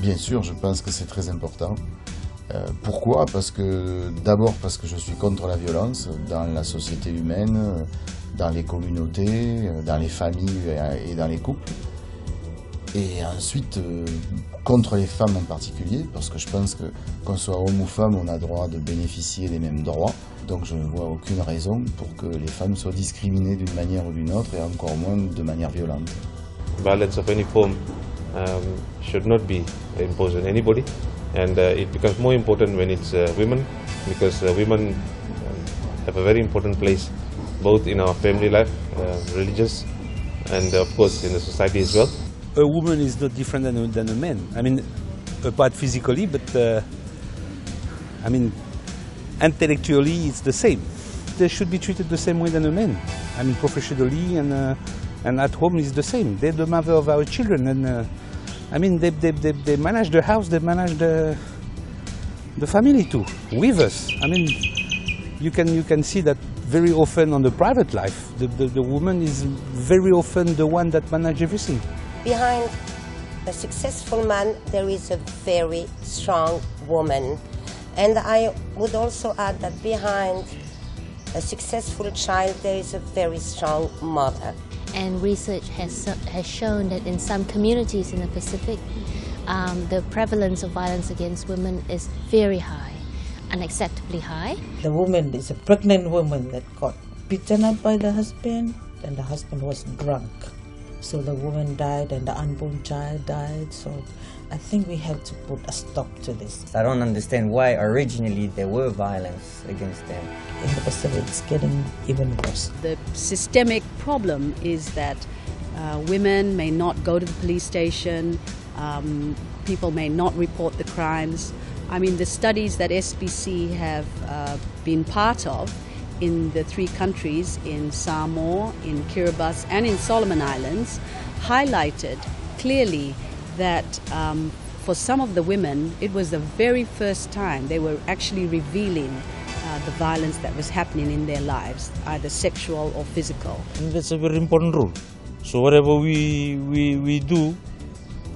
Bien sûr, je pense que c'est très important. Pourquoi? D'abord parce que je suis contre la violence dans la société humaine, dans les communautés, dans les familles et dans les couples. Et ensuite, contre les femmes en particulier, parce que je pense que qu'on soit homme ou femme, on a droit de bénéficier des mêmes droits. Donc je ne vois aucune raison pour que les femmes soient discriminées d'une manière ou d'une autre, et encore moins de manière violente. Violence of any form should not be imposed on anybody, and it becomes more important when it's women, because women have a very important place both in our family life, religious, and of course in the society as well. A woman is not different than a man. I mean, apart physically, but I mean, intellectually it's the same. They should be treated the same way than a man. I mean, professionally and at home is the same. They're the mother of our children, and I mean, they manage the house, they manage the family too, with us. I mean, you can see that very often on the private life. The woman is very often the one that manages everything. Behind a successful man, there is a very strong woman. And I would also add that behind a successful child, there is a very strong mother. And research has shown that in some communities in the Pacific, the prevalence of violence against women is very high, unacceptably high. The woman is a pregnant woman that got beaten up by the husband, and the husband was drunk. So the woman died and the unborn child died. So I think we have to put a stop to this. I don't understand why originally there were violence against them. In the Pacific, it's getting even worse. The systemic problem is that women may not go to the police station, people may not report the crimes. I mean, the studies that SBC have been part of in the 3 countries, in Samoa, in Kiribati and in Solomon Islands, highlighted clearly that for some of the women, it was the very first time they were actually revealing the violence that was happening in their lives, either sexual or physical. And that's a very important rule. So whatever we do,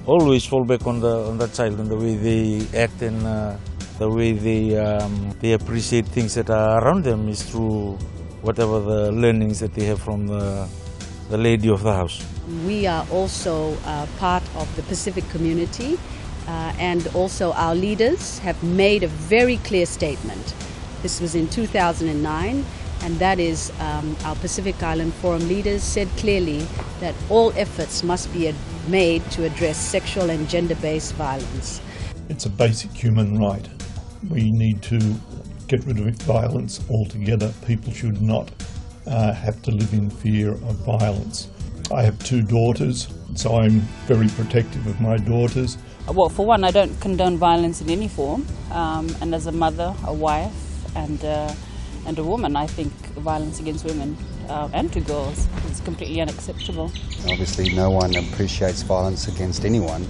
always fall back on that child and the way they act and the way they appreciate things that are around them is through whatever the learnings that they have from the lady of the house. We are also part of the Pacific community, and also our leaders have made a very clear statement. This was in 2009, and that is our Pacific Island Forum leaders said clearly that all efforts must be made to address sexual and gender-based violence. It's a basic human right. We need to get rid of violence altogether. People should not have to live in fear of violence. I have 2 daughters, so I'm very protective of my daughters. Well, for one, I don't condone violence in any form, and as a mother, a wife, and a woman, I think violence against women and to girls is completely unacceptable. Obviously, no one appreciates violence against anyone,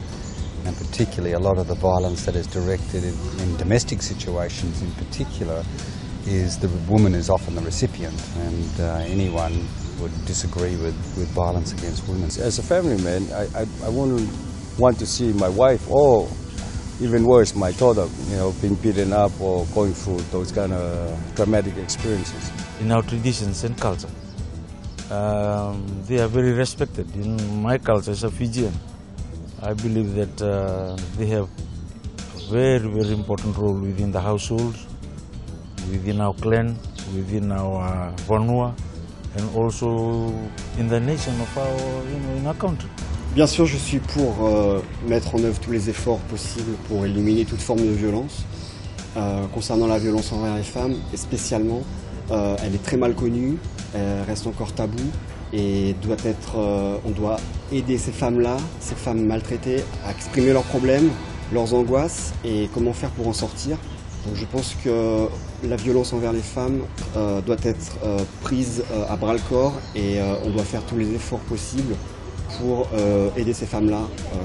and particularly a lot of the violence that is directed in domestic situations in particular is the woman is often the recipient, and anyone would disagree with violence against women. As a family man, I wouldn't want to see my wife or even worse, my daughter, being beaten up or going through those kind of traumatic experiences. In our traditions and culture, they are very respected. In my culture as a Fijian, I believe that they have a very, very important role within the household, within our clan, within our vanua, and also in the nation of our, in our country. Bien sûr, je suis pour mettre en œuvre tous les efforts possibles pour éliminer toute forme de violence. Concernant la violence envers les femmes, et spécialement, elle est très mal connue, elle reste encore taboue, et on doit aider ces femmes-là, ces femmes maltraitées, à exprimer leurs problèmes, leurs angoisses, et comment faire pour en sortir. Donc je pense que la violence envers les femmes doit être prise à bras-le-corps, et on doit faire tous les efforts possibles pour aider ces femmes-là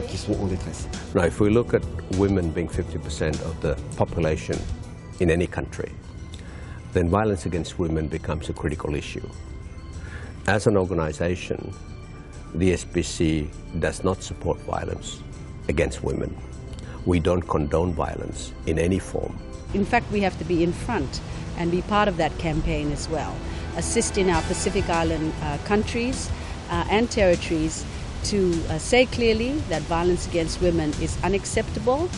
qui sont en détresse. Now, if we look at women being 50% of the population in any country, then violence against women becomes a critical issue. As an organization, the SPC does not support violence against women. we don't condone violence in any form. In fact, we have to be in front and be part of that campaign as well. Assist in our Pacific Island countries and territories to say clearly that violence against women is unacceptable.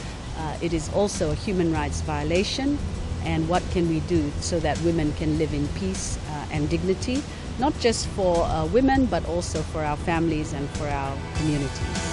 It is also a human rights violation, and what can we do so that women can live in peace and dignity, not just for women but also for our families and for our communities.